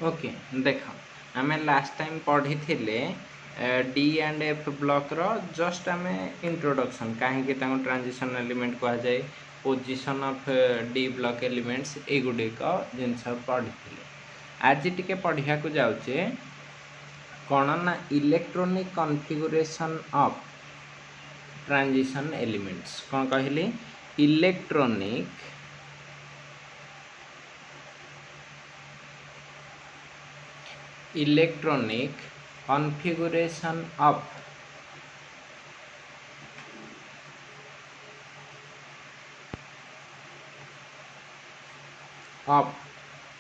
Okay देख आम last time पढ़ी थे डी एंड एफ ब्लॉक रो जस्ट आम इंट्रोडक्शन कहीं ट्रांजिशन एलिमेंट कह जाए position of D block elements एगुड़िक जिनस पढ़ी आज टी पढ़ा जाऊे कौन ना electronic configuration of transition elements कौन कहली electronic configuration of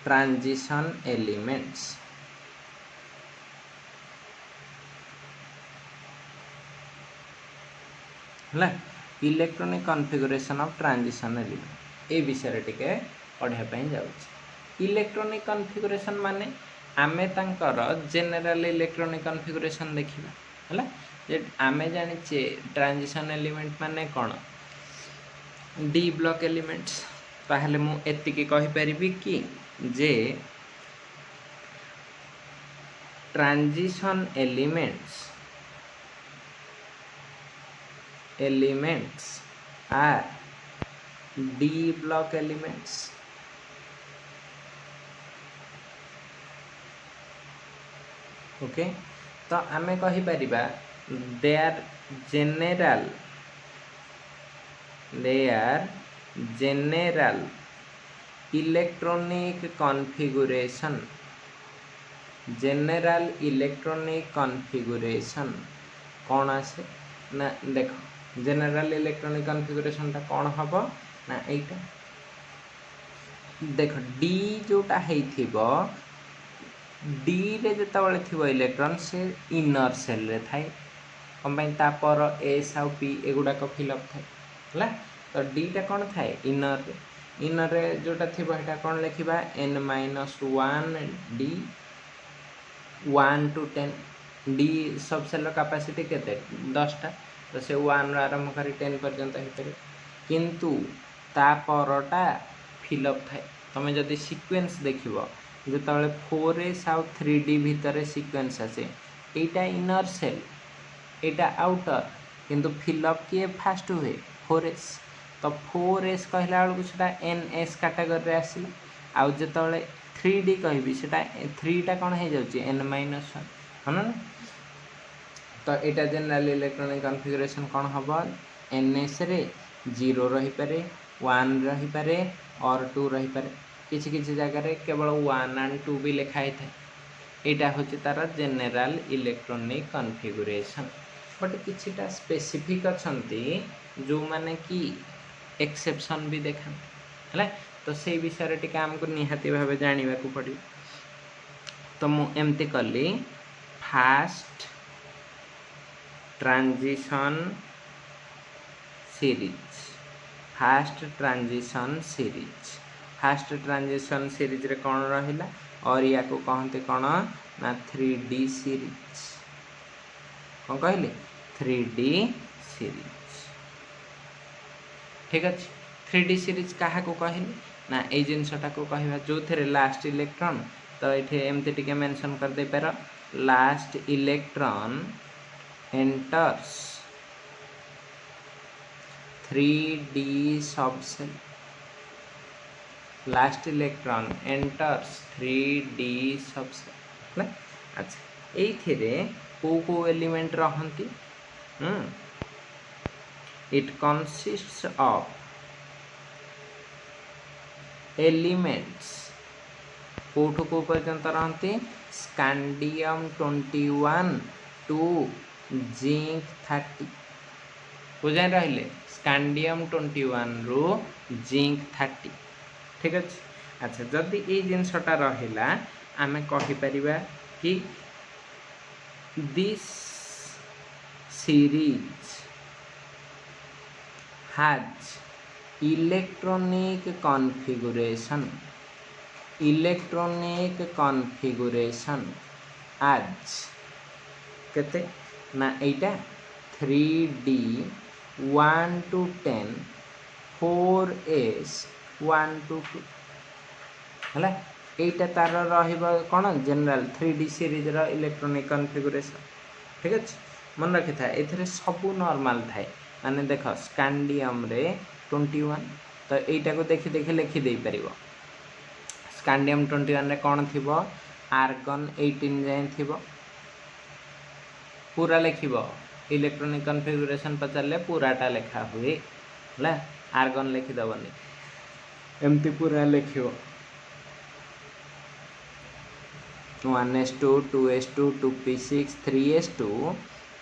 transition elements है electronic configuration of transition element ए विषय टिके पढ़ाई जाऊँ इलेक्ट्रोनिक कॉन्फ़िगरेशन माने आमे तांकर जेनेराल इलेक्ट्रोनिक कॉन्फ़िगरेशन देखा है आमे जानिचे ट्रांजिशन एलिमेंट माने कौन डी ब्लॉक एलिमेंट्स ताहले मु एतिकी कहि परिबी कि जे transition elements are D block elements okay तो आमे कहि परिबा दे आर जेनेराल इलेक्ट्रोनिक कॉन्फ़िगरेशन कौन आसे ना देखो जेनेराल इलेक्ट्रोनिक कॉन्फ़िगरेशन टा कौन हबो ना एटा देखो डी जोटा हेइथिबो डी रे जतबले थिबो इलेक्ट्रॉन से इनर सेल रे थाए कंबाइन तापर एस आउ पी एगुडा को फिलअप थाए हला तो डी टा कौन थाए इनर रे जोटा थिबो हेटा कौन लिखिबा n-1 डी 1 to 10 डी सब सेल कैपेसिटी केते 10 टा तो से 1 आरंभ करी 10 पर्यंत हेतरे किंतु तापरटा फिलअप थाए तमे जदि सीक्वेंस देखिबो जिते 4s आउ 3d भितर सीक्वेंस आसे एटा इनर सेल एटा आउटर किंतु फिलअप किए फास्ट हुए 4s तो 4s कहला बेलू से ns कैटेगरी रे आसिला आउ जिते 3d कहबी सेटा 3टा कौन हो जाउची n-1 है ना तो एटा जनरल इलेक्ट्रोनिक कॉन्फ़िगरेशन कौन हबो ns रे 0 रही पारे 1 रही पारे और 2 रही पारे किसी किसी जगह केवल 1 and 2 भी लिखाई था यहाँ हूँ तार जेनेराल इलेक्ट्रोनिक कॉन्फ़िगरेशन बट किछिटा स्पेसिफिक अच्छी जो माने कि एक्सेप्शन भी देखा है तो से विषय टी आमको निहाती भाव जानवा को पड़ो तो मुझे कली fast transition fast transition series रे कौन रहिला और या को कहते कौन ना 3D सीरीज कौन कहले 3D सीरीज ठीक अच्छे 3D सीरीज क्या को कहले ना ये जिनसटा को कहवा जो थे लास्ट इलेक्ट्रॉन तो ये एमती टिके मेंशन कर दे पार last electron enters 3D subshell last electron enters 3D subshell अच्छा ये को एलिमेंट रहती इट कंसिस्ट्स ऑफ एलिमेंट्स कोठू को पर्यंत रहती स्कैंडियम 21 टू जिंक 30 को जाए रहिले स्कैंडियम 21 रु जिंक 30 ठीक अच्छे अच्छा जदि ये जिनसटा रहिला आमे कहि परिबा कि this series has electronic configuration as केते ना एटा 3D 1 to 10 4s 1 to 2 हला এইটা তার রহিব কোন জেনারেल 3D सीरीज रो इलेक्ट्रॉनिक कॉन्फ़िगरेशन ठीक अछि मन रखि था एथिरे सब नॉर्मल थाए माने देख स्कैंडियम रे 21 तो एटा को देखि देखि लिखि दे परिबो स्कैंडियम 21 रे कोन थिबो आर्गन 18 जाय थिबो पूरा लिखिबो इलेक्ट्रॉनिक कॉन्फ़िगरेशन पचारले पूराटा लिखा हुए ला आर्गन लिखि दबनी एमती पूरा लिखिबो 1s2 2s2 2p6 3s2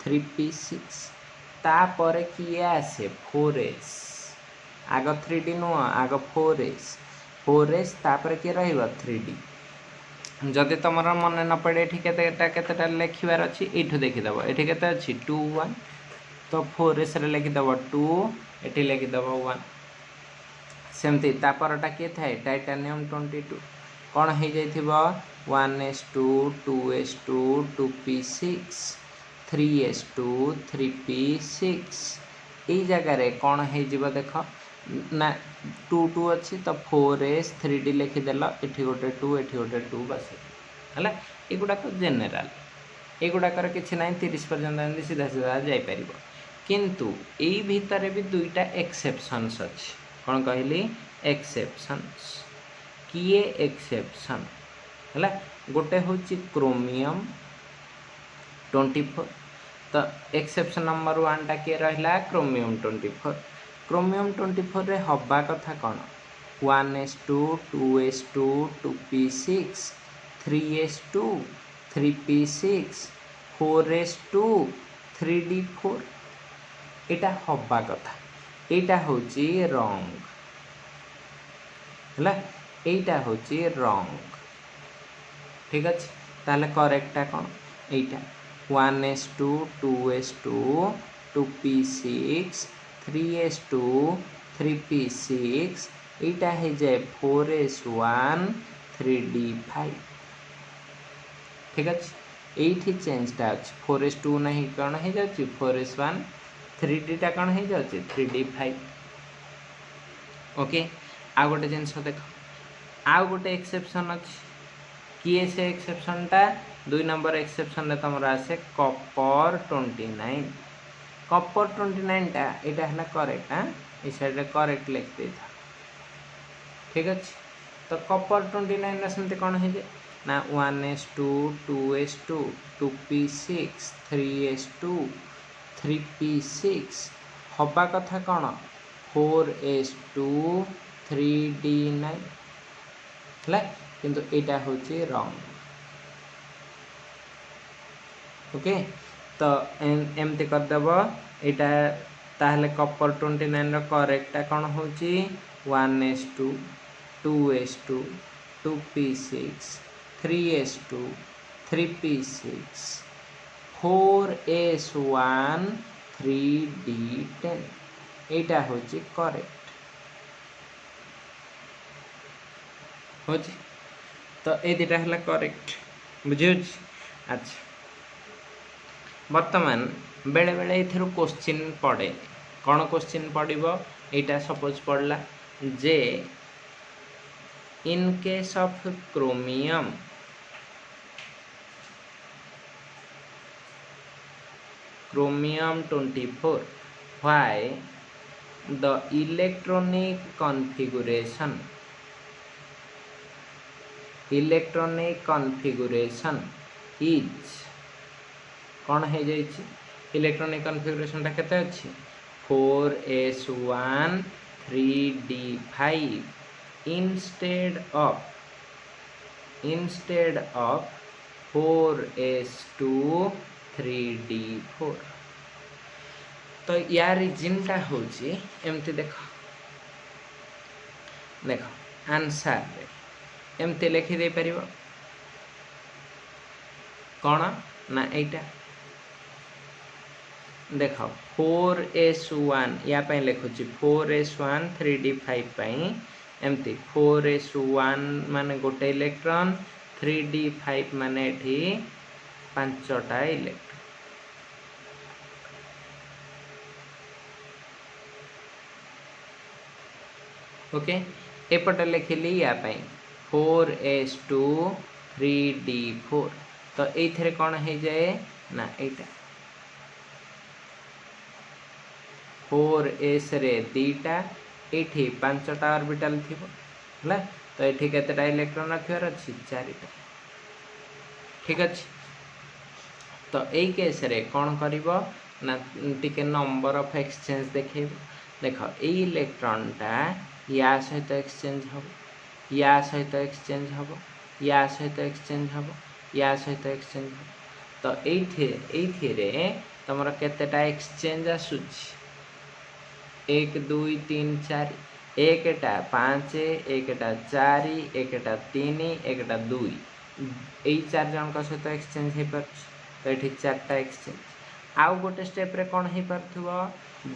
3p6 तापर किए आसे 4s आग 3d नु आग 4s तापर किए रहिबो 3d जदि तुम मन न पड़े ये केतेटा लिखार अच्छी ये देखीदेव ये के अच्छी 2 1 तो 4s लिखिदेव 2 ये लिखिदेव 1 सेमती तापरटा किए थाए टाइटानियम 22 कौन हो जाइथिबो 1s2 2s2 2p6 3s2 3p6 यही जगार कौन हो देख ना 2 2 अच्छी तो 4s 3d लिखिदेल ये गोटे 2 ये गोटे 2 बस है युवाक जेनेल युवाकर किसी ना 30 पर्यटन सीधा सीधा जापर किंतु यही भितर भी दुईटा एक्सेप्शंस अच्छी कौन कहली एक्सेप्शंस किए एक्सेप्शन है गोटे हूँ क्रोमियम 24 तो एक्सेप्शन नंबर 1 टा किए रहा क्रोमियम 24 क्रोमियम 24 रे हवा कथा कौन 1s2 2s2 2p6 3s2 3p6 4s2 3d4 एटा हवा कथा एटा होची रॉन्ग है एटा होची रॉन्ग ठीक अच्छे ताले करेक्टा कौन एटा 1s2 2s2 2p6 3s2 3p6 एटा है जाए 4s1 3d5 ठीक अच्छे ये चेंजटा अच्छे 4s2 नहीं कौन हो जाए 4s1 3d टा कौन हो जाए 3d5 ओके आ गोटे जिनस देख आउ गोटे एक्सेप्शन अच्छी किए से एक्सेप्शन टा 2 नंबर एक्सेप्शन तुम आसे कपर 29 कपर 29 टा यहाँ है करेक्ट हाँ ये साइड करेक्ट लिख दे था ठीक अच्छे तो कपर 29 सेमती कौन हो जाए ना 1s2 2s2 2p6 3s2 3p6 हवा कथा कौन 4s2 3d9 है किंतु एटा होची रॉन्ग ओके तो एमती करदेव यहाँ ताहले कपर 29 करेक्टा कौन होची 1s2 2s2 2p6 3s2 3p6 4s1 3d10 एटा होची करेक्ट होची तो ये दुटा है करेक्ट बुझे अच्छा बर्तमान बेले बेले ये क्वेश्चन पड़े कौन क्वेश्चन पड़ो यहाँ सपोज पड़ला जे in case of chromium chromium 24 why the electronic configuration is कौन है जाइए इलेक्ट्रॉनिक कॉन्फ़िगरेशन केते अच्छी 4s1 3d5 instead of 4s2 3d4 तो यार रिजनटा हूँ एमती देख आंसर एमती लिखिदे पार कौन ना यहाँ देख 4s1 या लिखुची 4s1 3d5 एमती 4s1 माने गोटे इलेक्ट्रॉन 3d5 माने एठी 5टा इलेक्ट्रॉन ओके एपटे लिखिली या 4s2 3d4 तो ये कौन हो जाए ना एटा 4s रे दीटा ये 5टा ऑर्बिटल थी है तो ये केतेटा इलेक्ट्रॉन रखार अच्छी 4टा ठीक अच्छे तो यही केस रे कौन कर ना टिके नंबर ऑफ एक्सचेंज देखे देख ये इलेक्ट्रॉनटा या सहित एक्सचेंज हम या सहित एक्सचेंज हम या सहित एक्सचेंज हम या सहित एक्सचेंज हम तो ये तुम केतेटा एक्सचेंज आसूची 1 2 3 4 एकटा 5 एकटा 4 एकटा 3 एकटा 2 यही 4 जन सहित एक्सचेंज हो पार तो ये 4टा एक्सचेंज आउ गोटे स्टेप रे कौन हो पार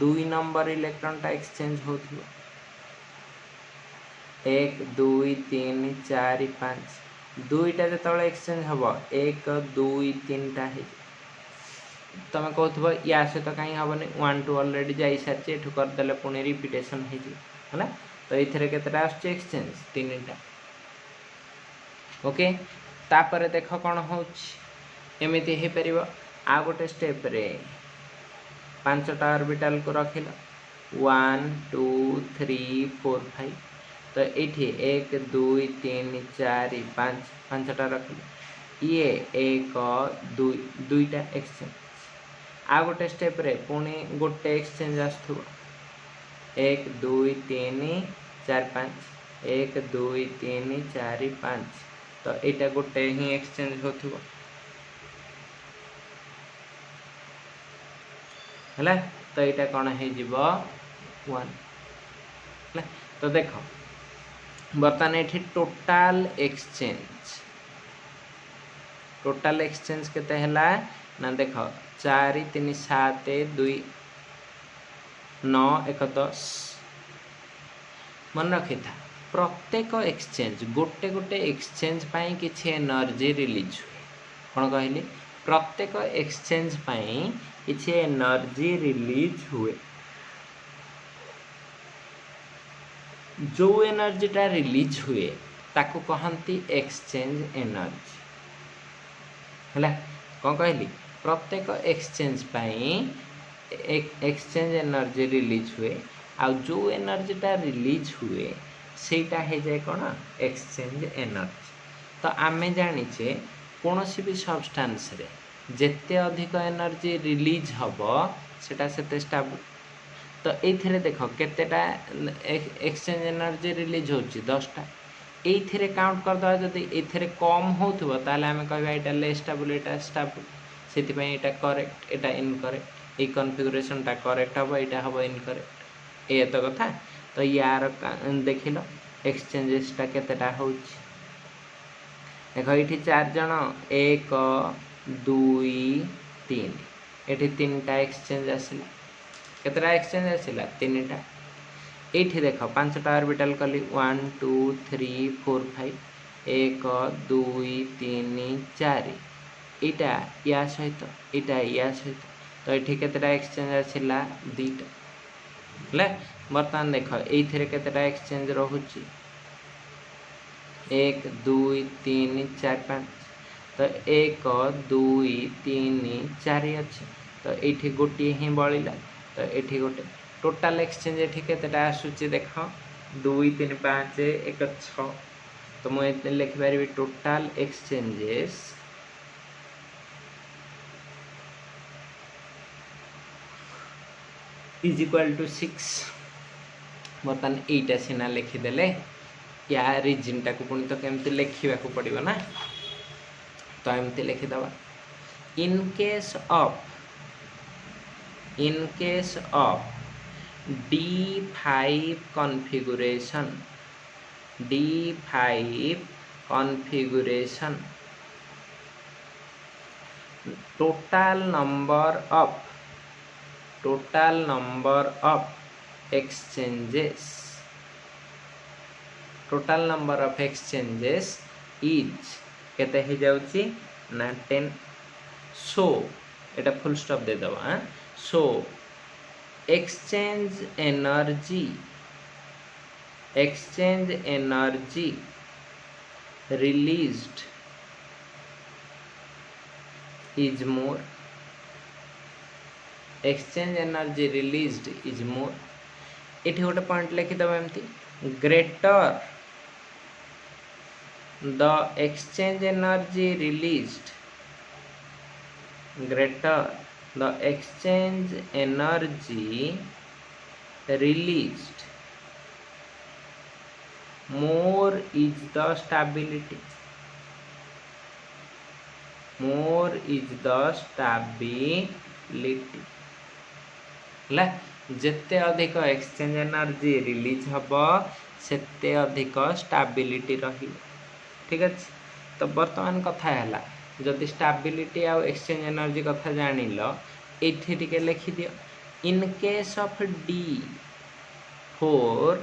2 नंबर इलेक्ट्रॉनटा एक्सचेंज हो 1 2 3 4 5 दुईटा जो एक्सचेंज हम 1 2 3टा है तुम कहु या सहित कहीं हेनी 1 2 अलरेडी जा सारी एठू करदे पुणी रिपिटेसन है तो ये केतटा आसुची एक्सचेंज 3टा ओके तापर देख कौन होमती हो पार आ गोटे स्टेप रे 5टा ऑर्बिटल को रखिल 1 2 3 4 5 तो ये 1 2 3 4 5 5टा रखिल ये 1 2 2टा एक्सचेंज आ गोटे स्टेप रे पुणी गोटे एक्सचेंज आसु 1 2 3 4 5 1 2 3 4 5 तो यहाँ गोटे ही एक्सचेंज हो तो यहाँ कौन हो 1 तो देख बर्तमान ये टोटाल एक्सचेंज केते हैला ना देख 4 3 7 2 9 1 10 मन रखी था प्रत्येक एक्सचेंज गोटे गोटे एक्सचेंज पाई किछि एनर्जी रिलीज हुए कौन कहली प्रत्येक एक्सचेंज पाई किछि एनर्जी रिलीज हुए जो एनर्जीटा रिलीज हुए ताको कहती एक्सचेंज एनर्जी है कौन कहली प्रत्येक एक्सचेंज पाई एक्सचेंज एनर्जी रिलीज हुए आ जो एनर्जीटा रिलीज हुए सेटा हो जाए कौन एक्सचेंज एनर्जी तो आमे जानिचे कौन भी सबस्टांस रे जेते अधिक एनर्जी रिलीज हम सेटा सेते स्टेबल तो ये देख केतेटा एक्सचेंज एनर्जी रिलीज होची 10टा ये काउंट करदे जदि ये कम होथबो ताले आमे कहबा एटा लेस स्टेबल एटा स्टेबल सेतिपई एटा करेक्ट एटा इनकरेक्ट ए कॉन्फ़िगरेशनटा करेक्ट हम एटा हम इनकरेक्ट ए तो कथा तो यार देखिल एक्सचेंजेसटा केतेटा होची देख ये 4 जन 1 2 3 ये 3टा एक्सचेंज आसिला केतटा एक्सचेंज आसिला 3टा ये देख 5टा ऑर्बिटल कली 1 2 3 4 5 1 2 3 4 इटा या सहित इटा या सहित तो ये केतटा एक्सचेंज आसिला 2टा है बर्तमान देख ये केतटा एक्सचेंज रोची 1 2 3 4 5 तो 1 2 3 4 अच्छे तो ये गोटे ही बड़ा तो ये गोटे टोटाल एक्सचेंज ये केतटा आसूची देख 2 3 5 1 6 तो मुझे लिखिपारि total exchanges is equal to 6 बर्तमान यहीटा सीना लिखिदेले या रिजनटा को पुणी तो केमती लिखा पड़ो ना तो एमती लिखिदबा in case of D5 configuration total number of exchanges is केते हो जाउची ना 10 सो एटा फुल स्टॉप दे दबा सो exchange energy released is more, exchange energy released is more. एठी गोटे पॉइंट लिखिदेव एमती, greater the exchange energy released, greater the exchange energy released, more is the stability, more is the stability. ला जेते अधिक exchange energy release हम सेते अधिक stability रही, ठीक अच्छे। तो बर्तमान कथा है जदि स्टेबिलिटी आ एक्सचेंज एनर्जी कथा जान ये लिखिदि, in case of D4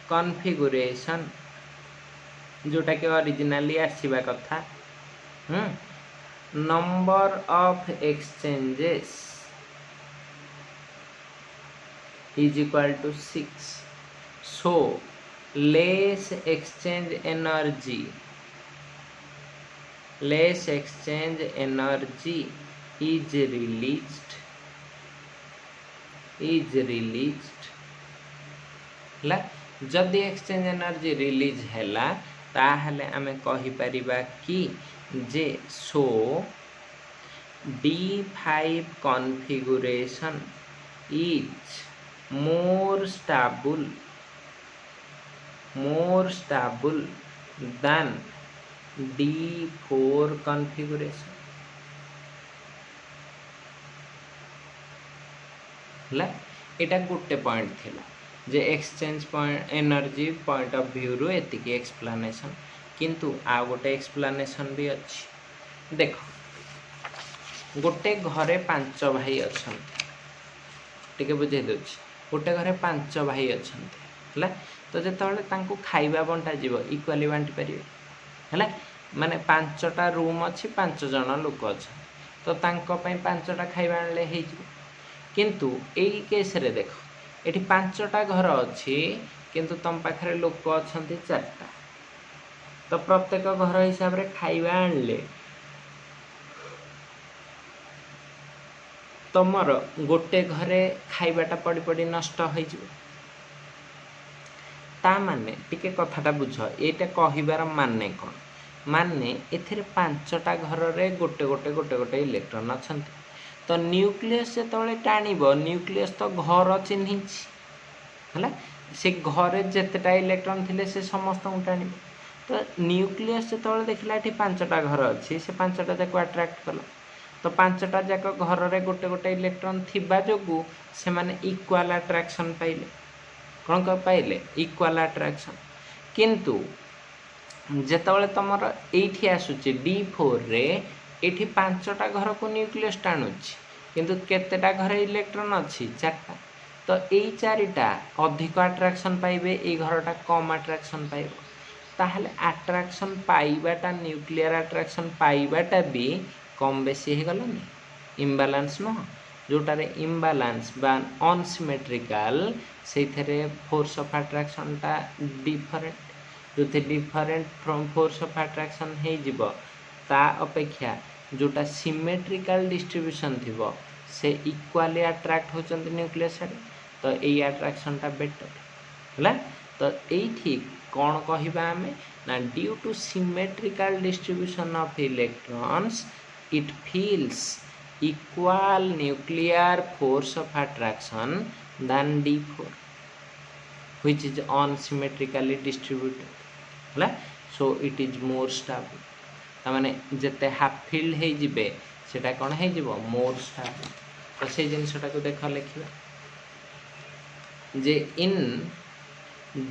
configuration जोटा कि ओरिजिनली आसीबा कथा, number of exchanges is equal to 6, so less exchange energy is released ला जदि एक्सचेंज एनर्जी रिलीज हैला ताहले आमे कहि परिबा कि जे so D5 configuration is more stable than D4 configuration ला एटा गोटे पॉइंट थिला जे exchange point energy point of view रो एतिकी एक्सप्लेनेशन, किंतु आ गोटे एक्सप्लेनेशन भी अछि। देखो गोटे घरे 5 भाई अछन, टिके बुझे दोछि, गोटे घरे 5 भाई अच्छा है, तो जो खाइबा बंटा जीव इक्वाली बांटी पारे है, माने 5टा रूम अच्छी 5 जन लोक अच्छा, तो 5टा खाइबा आनले हो, किंतु एई केस रे देखो एठी 5टा घर अच्छी किंतु तुम पाखरे लोक अच्छा 4टा, तो प्रत्येक घर हिसाब रे खाइबा आनले तमर गोटे घरे खाइबाटा पड़ी पड़ी नष्ट हो माने टिके कथाटा बुझ, एटा कहिबार माने कौन, माने एथिरे 5टा घर रे गोटे गोटे गोटे गोटे इलेक्ट्रॉन अछंती, तो न्यूक्लियस जेतबेले टाणिबो न्यूक्लियस तो घर चिन्हिछि हला, से घरे जेतेटा इलेक्ट्रॉन थिले से समस्त टाणिबो, तो न्यूक्लियस जेतबेले देखिला एठी 5टा घर अछि से 5टा जाको अट्रैक्ट कला, तो 5टा जाक घर रे गोटे गोटे इलेक्ट्रॉन थिबा जोगु से माने इक्वल अट्रैक्शन पाइले, कौन का पाइले इक्वल अट्रैक्शन, किंतु जेतबेले तमर एठी आसुची D4 रे एठी 5टा घर को न्यूक्लियस टाणुची, किंतु केतेटा घर इलेक्ट्रॉन अछि 4टा, तो एई 4टा अधिक अट्रैक्शन पाइबे, एई घरटा कम अट्रैक्शन पाइबो, ताहले अट्रैक्शन पाइबाटा न्यूक्लियर अट्रैक्शन पाइबाटा भी कम बेसी हो गलानी, इम्बालांस न जोटारे इम्बालांस बा अनसिमेट्रिकल से फोर्स ऑफ अट्रैक्शन टा डिफरेंट, जो different from force of attraction हो जिवो ता अपेक्षा जोटा सिमेट्रिकल डिस्ट्रीब्यूशन थिबो से इक्वाली अट्रैक्ट होचंती न्यूक्लियस रे, तो एई अट्रैक्शन टा बेटर हला, तो एठी कौन कहिबा आमे ना due two symmetrical distribution of electrons it feels equal nuclear force of attraction than D4 which is unsymmetrically distributed हला, so it is more stable, ता माने जते हाफ फील्ड हे जिबे सेटा कोन हे जिवो मोर स्टेबल, तो से जिनसटा को देखा लिखिबा जे इन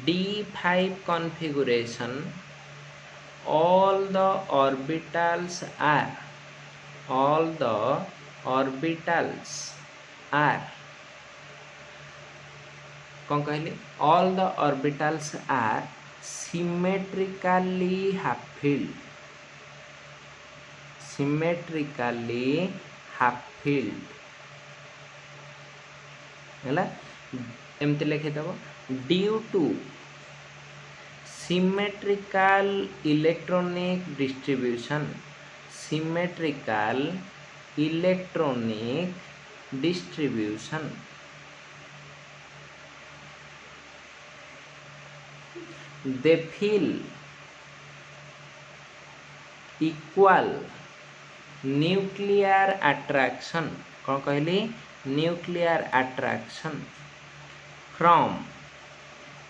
D5 configuration all the orbitals are कौन कहली all the orbitals are symmetrically half filled हैला, एमती लिखि देबो due two symmetrical electronic distribution, symmetrical electronic distribution, they feel equal nuclear attraction, कौन कहली nuclear attraction from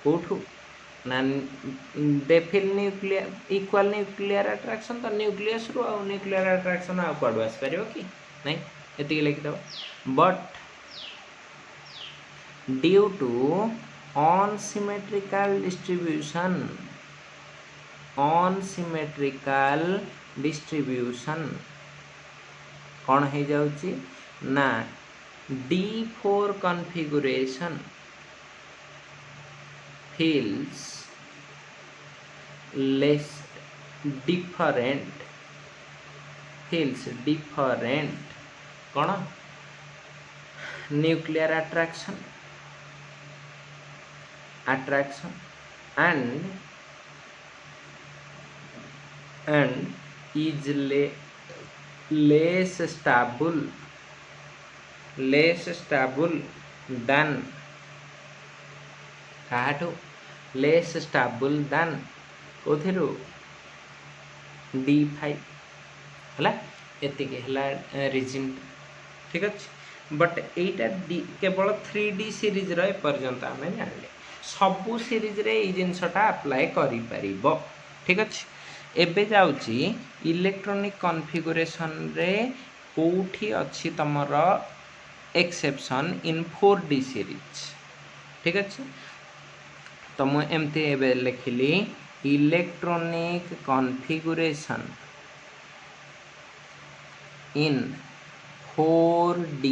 कोठू ना they feel nuclear equal nuclear attraction तो न्यूक्लियस रू आ nuclear attraction आ कुआडू आस परियो कि नहीं एति लिखि दो but due to unsymmetrical distribution, unsymmetrical distribution कौन है जाउची ना D4 configuration feels less different, feels different कौन nuclear attraction and is less stable than काटो less stable than कोथिरो D5 हला एतिके हला रीजन ठीक अछि बट एटा केवल 3D सीरीज रे पर्यंत आमे जानले सबु सीरीज रे ई जिनसटा अप्लाई करि परिबो ठीक अछि एबे जाउची इलेक्ट्रॉनिक कॉन्फ़िगरेशन रे कोठी अछि तमर एक्सेप्शन इन 4D सीरीज ठीक अछि तो मु एमते एबे लिखली इलेक्ट्रॉनिक कॉन्फ़िगरेशन इन 4D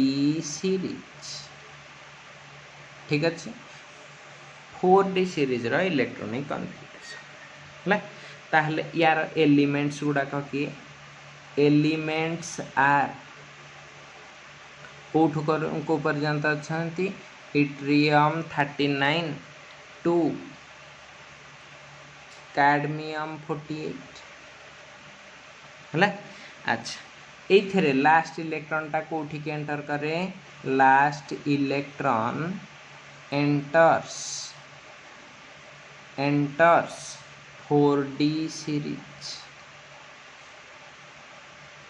सीरीज ठीक अछि 4D सीरीज रो इलेक्ट्रॉनिक कॉन्फ़िगरेशन ला ताहले यार एलिमेंट्स गुडा कि एलिमेंट्स आर कोठु को पर्यंत अछंती इट्रियम 39 टू कैडमियम 48 हला अच्छा एथरे लास्ट इलेक्ट्रॉन टा कोठी के एंटर करे last electron enters 4D series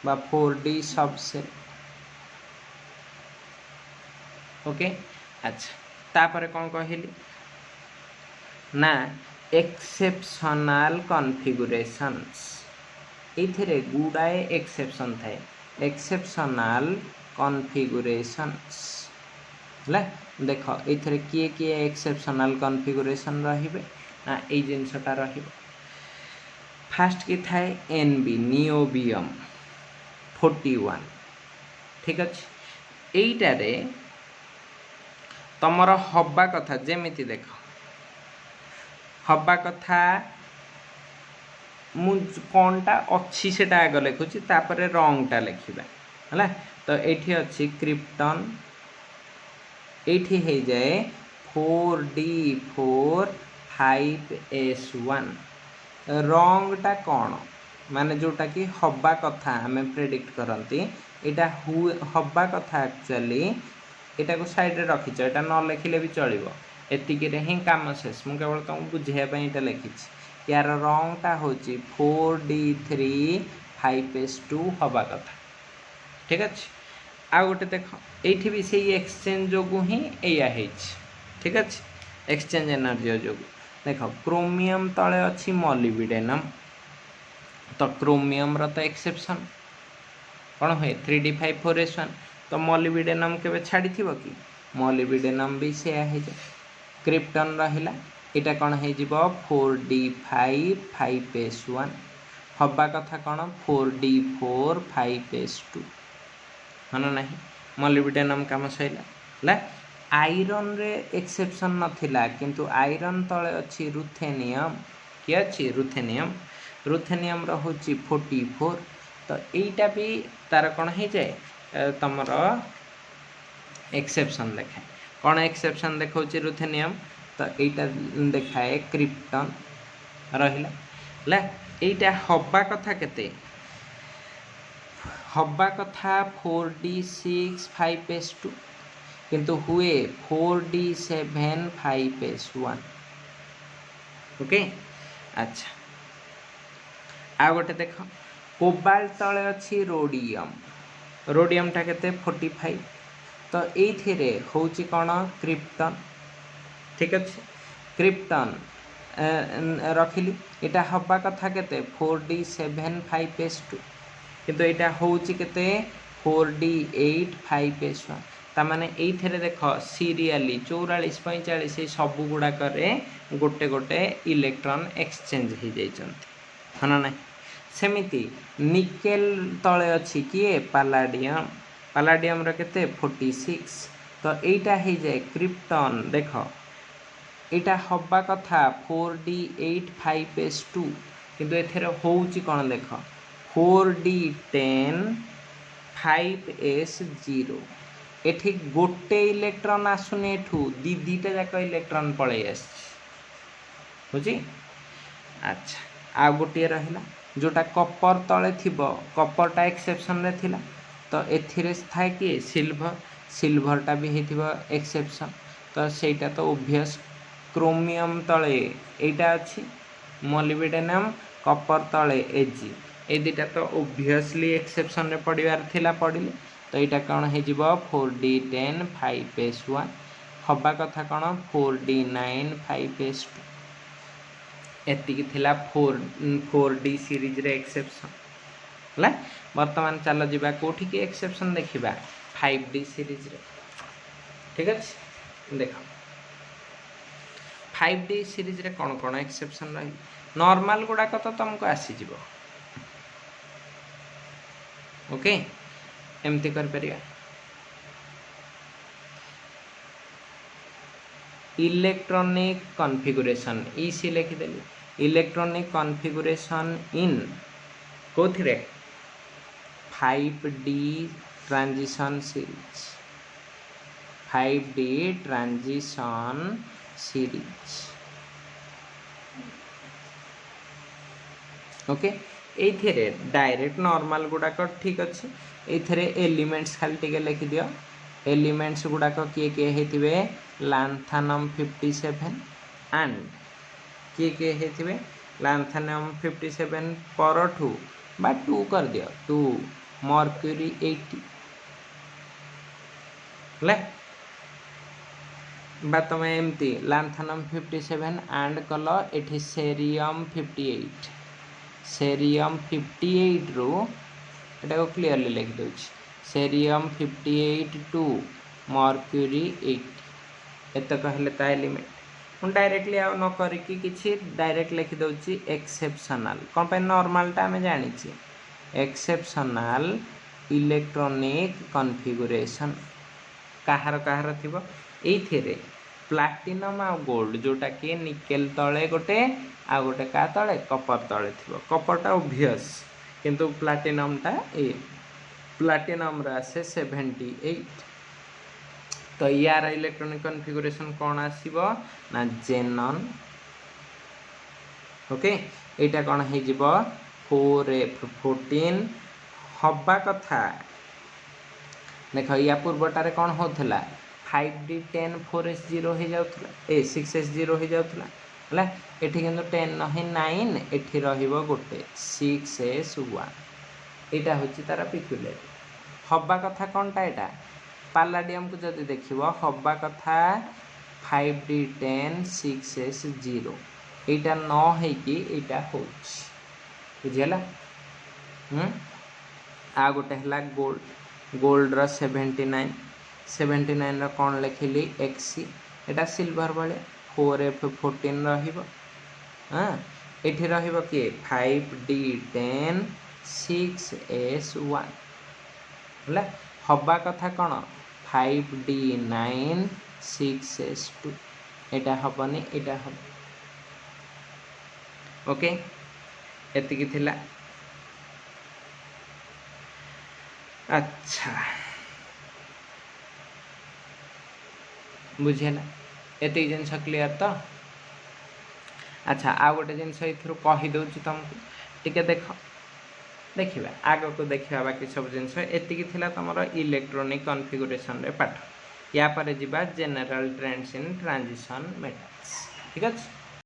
बा 4D सबसेट ओके अच्छा तापर कौन कहली ना एक्सेप्शनल कॉन्फ़िगरेशंस इथरे गुडाए एक्सेप्शन थाए एक्सेप्शनल कॉन्फ़िगरेशंस ले देख इथरे किए किए एक्सेप्शनल कॉन्फ़िगरेशन रहिबे ना ए जिनसटा रहिबे फास्ट की थाए एनबी नियोबियम 41 ठीक अछि एइटा रे तमर हब्बा कथा जेमिति देख हब्बा कथा मु कोनटा अच्छी सेटा आग लिखुची तापरे रंगटा लिखिबा हला तो एठी अछि क्रिप्टन एठी हे जाए 4D4 5S1 रंगटा कौन माने जोटा कि हब्बा कथा हमें प्रेडिक्ट करंती एटा हब्बा कथा एक्चुअली एटा को साइड रे रखिछ एटा न लिखिले भी चलिबो एतिके रे ही काम शेष मु केवल तुम बुझिया पई एटा लिखिछ यार रंगटा होची 4D3 5S2 हब्बा कथा ठीक अछि आ गोटे देख एठी भी से एक्सचेंज जोगु ही एया हेछ ठीक अछि एक्सचेंज एनर्जी जोगु देख क्रोमियम तळे अछि मॉलिब्डेनम तो क्रोमियम रो तो एक्सेप्शन कौन हुए 3D54S1 तो मॉलिब्डेनम केबे छाड़ी थिबो कि मॉलिब्डेनम भी से है क्रिप्टन रहिला एटा कौन है जिवो 4D5 5S1 हब्बा कथा कौन 4D4 5S2 हन नहीं मॉलिब्डेनम काम सैला ला आयरन रे एक्सेप्शन नथिला किंतु आयरन तळे अछि रुथेनियम कि अछि रुथेनियम रो होची 44 तो एटा भी तार कौन है जाए तमर एक्सेप्शन देखाए कौन एक्सेप्शन देखौची रुथेनियम तो एटा देखाए क्रिप्टन रहिला ला एटा हब्बा कथा केते हब्बा कथा 4d6 5s2 किंतु हुए 4d7 5s1 ओके। अच्छा आ गोटे देख कोबाल्ट तले अच्छी रोडियम रोडियमटा केते 45 तो ये होची कौन क्रिप्टन ठीक अच्छे क्रिप्टन रखिली इटा हवा कथा केते 4d7 5s2 किंतु यहाँ होची केते 4d8 5s1 तामाने ये देख सीरियली 44 45 सबू गुड़ाक गोटे गोटे इलेक्ट्रॉन एक्सचेंज हो जाइछन्ति हाँ ना सेमिति निकेल तले अच्छी किए पालाडियम पालाडियम केते 46 तो यहाँ हो जाए क्रिप्टन देख यहाँ हवा कथा 4d8 5s2 किंतु एथेर होउची कौन देख 4d10 5s0 एठी गोटे इलेक्ट्रॉन आसुनी एठू दीटा जाक इलेक्ट्रॉन पलि आछि अच्छा आ गोटे रहिला जोटा कपर तले थिबो कपरटा एक्सेप्शन रे थिला तो एथिरे थाए कि सिल्वर सिल्वरटा भी हेथिबो एक्सेप्शन तो सेटा तो ओब्वियस क्रोमियम तले एटा अछि मोलिब्डेनम कपर तले एजी ए दुटा तो ओब्वियसली एक्सेप्शन रे पड़िबार थिला पड़िले तो यहाँ कौन हो 4d10 5s1 हवा कथा कौन 4d9 5s2 एतिकी थिला 4d सीरीज रे एक्सेप्शन है बर्तमान चलो जीवा कोठी की एक्सेप्शन देखिबा 5d सीरीज रे ठीक अच्छे देख 5d सीरीज रे कौन कौन एक्सेप्शन रही नॉर्मल गुड़ाक तो तुमको आसीज ओके एमती कर परिया इलेक्ट्रॉनिक कॉन्फ़िगरेशन इसी लिखिदेली इलेक्ट्रॉनिक कॉन्फ़िगरेशन इन कोथिरे 5d transition series 5d transition series okay ये डायरेक्ट नॉर्मल गुड़ाक ठीक अच्छे ये एलिमेंट्स खाली टिके लिखि दियो एलिमेंट्स गुड़ाक किए किए होते लांथानम 57 एंड किए किए होते लांथानम 57 पर ठू बा 2 कर दियो 2 मर्क्यूरी 80 ले बा तुम एमती लांथानम 57 एंड कल एठी सेरियम 58 सेरियम 58 रू एटा को क्लियरली लिख दूची सेरियम 58 टू मर्क्यूरी 80 एत कहले ता एलिमेंट हम डायरेक्टली आ न करिकी किछि डायरेक्ट लिखि दउची एक्सेप्शनल कोन पे नॉर्मलटा हमें जानि छी एक्सेप्शनल इलेक्ट्रॉनिक कॉन्फ़िगरेशन काहार काहार थिबो एइथेरे प्लाटिनम आ गोल्ड जोटा कि निकेल तले गोटे आ गोटे का तले कपर तले थिबो कपरटा ऑब्वियस किंतु प्लाटिनमटा ए प्लाटिनम रा से 78 तो यार इलेक्ट्रॉनिक कॉन्फ़िगरेशन कौन आसीबो ना जेनन ओके एटा कौन हे जिवो 4f14 हब्बा कथा देख या पूर्वटारे कौन होथला 5d10 4s0 हो जाउथला ए 6s0 हो जाउथला हला एठी किंतु 10 नहीं 9 एठी रहिबो गोटे 6s1 एटा होची तारा पिक्युलर हब्बा कथा कोनटा एटा पालाडियम को जदि देखिबो हब्बा कथा 5d10 6s0 एटा न है कि एटा होची बुझियला आ गोटे हला गोल्ड गोल्ड रा 79 रा कौन लिखिली एक्सी एटा सिल्वर वाले 4f14 रहिबो हां एठी रहिबो कि 5d10 6s1 हला हब्बा कथा कौन 5d9 6s2 एटा हबनी एटा हब ओके एतिकी थिला अच्छा बुझेला एतिक जिनस क्लियर तो अच्छा आ गोटे जिनस कहीदे तुमको टिके देख देखा आग को देखा बाकी सब जिनस एति तुम इलेक्ट्रोनिक कॉन्फ़िगरेशन रे पाठ या पर जीवा general trends in transition metals ठीक अच्छे।